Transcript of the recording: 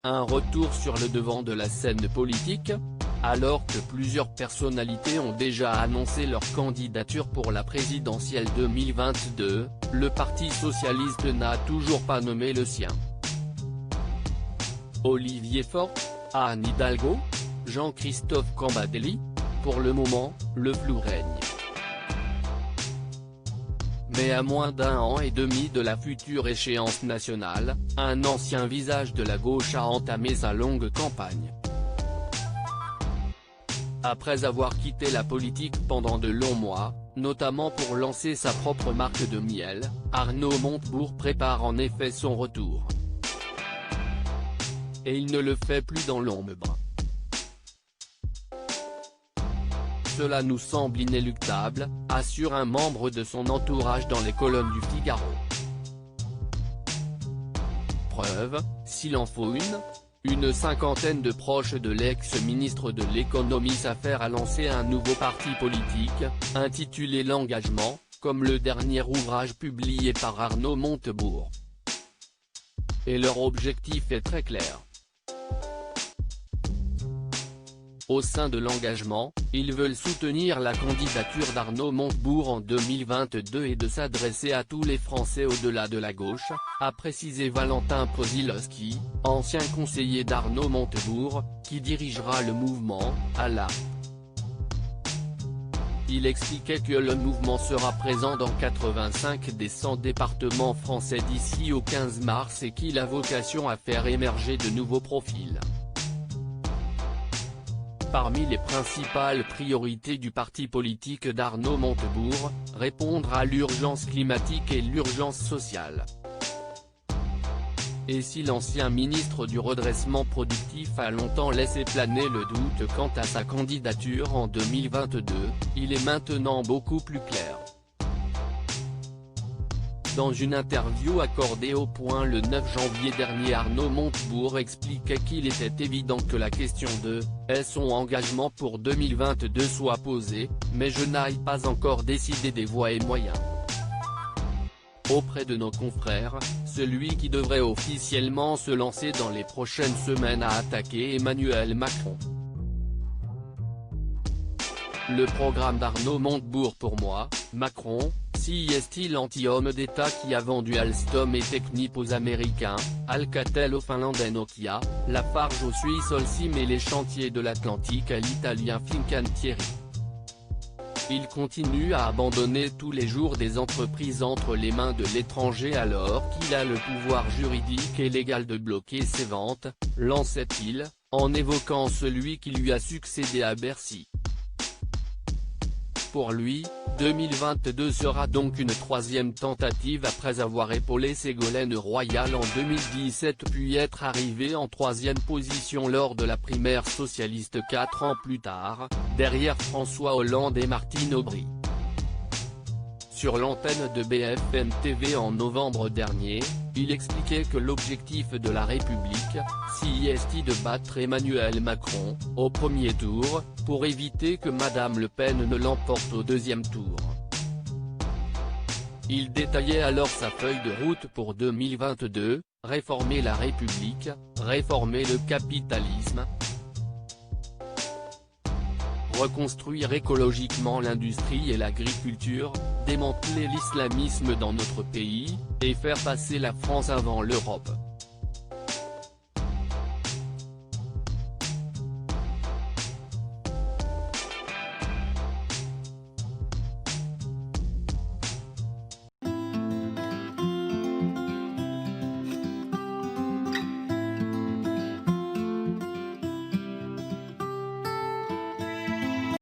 un retour sur le devant de la scène politique. Alors que plusieurs personnalités ont déjà annoncé leur candidature pour la présidentielle 2022, le Parti socialiste n'a toujours pas nommé le sien. Olivier Faure, Anne Hidalgo, Jean-Christophe Cambadélis, pour le moment, le flou règne. Mais à moins d'un an et demi de la future échéance nationale, un ancien visage de la gauche a entamé sa longue campagne. Après avoir quitté la politique pendant de longs mois, notamment pour lancer sa propre marque de miel, Arnaud Montebourg prépare en effet son retour. Et il ne le fait plus dans l'ombre. Cela nous semble inéluctable, assure un membre de son entourage dans les colonnes du Figaro. Preuve, s'il en faut une cinquantaine de proches de l'ex-ministre de l'économie s'affairent à lancer un nouveau parti politique, intitulé L'Engagement, comme le dernier ouvrage publié par Arnaud Montebourg. Et leur objectif est très clair. Au sein de l'Engagement, ils veulent soutenir la candidature d'Arnaud Montebourg en 2022 et de s'adresser à tous les Français au-delà de la gauche, a précisé Valentin Pozilowski, ancien conseiller d'Arnaud Montebourg, qui dirigera le mouvement, à la. Il expliquait que le mouvement sera présent dans 85 des 100 départements français d'ici au 15 mars et qu'il a vocation à faire émerger de nouveaux profils. Parmi les principales priorités du parti politique d'Arnaud Montebourg, répondre à l'urgence climatique et l'urgence sociale. Et si l'ancien ministre du redressement productif a longtemps laissé planer le doute quant à sa candidature en 2022, il est maintenant beaucoup plus clair. Dans une interview accordée au Point le 9 janvier dernier, Arnaud Montebourg expliquait qu'il était évident que la question de « son engagement pour 2022 » soit posée, mais je n'ai pas encore décidé des voies et moyens. Auprès de nos confrères, celui qui devrait officiellement se lancer dans les prochaines semaines a attaqué Emmanuel Macron. Le programme d'Arnaud Montebourg pour moi, Macron, si est-il l'anti-homme d'État qui a vendu Alstom et Technip aux Américains, Alcatel aux Finlandais Nokia, Lafarge aux Suisses Holcim et les chantiers de l'Atlantique à l'Italien Fincantieri. Il continue à abandonner tous les jours des entreprises entre les mains de l'étranger alors qu'il a le pouvoir juridique et légal de bloquer ses ventes, lançait-il, en évoquant celui qui lui a succédé à Bercy. Pour lui, 2022 sera donc une troisième tentative après avoir épaulé Ségolène Royal en 2017 puis être arrivé en troisième position lors de la primaire socialiste 4 ans plus tard, derrière François Hollande et Martine Aubry. Sur l'antenne de BFM TV en novembre dernier, il expliquait que l'objectif de la République, c'est de battre Emmanuel Macron, au premier tour, pour éviter que Madame Le Pen ne l'emporte au deuxième tour. Il détaillait alors sa feuille de route pour 2022, réformer la République, réformer le capitalisme, reconstruire écologiquement l'industrie et l'agriculture, démanteler l'islamisme dans notre pays, et faire passer la France avant l'Europe.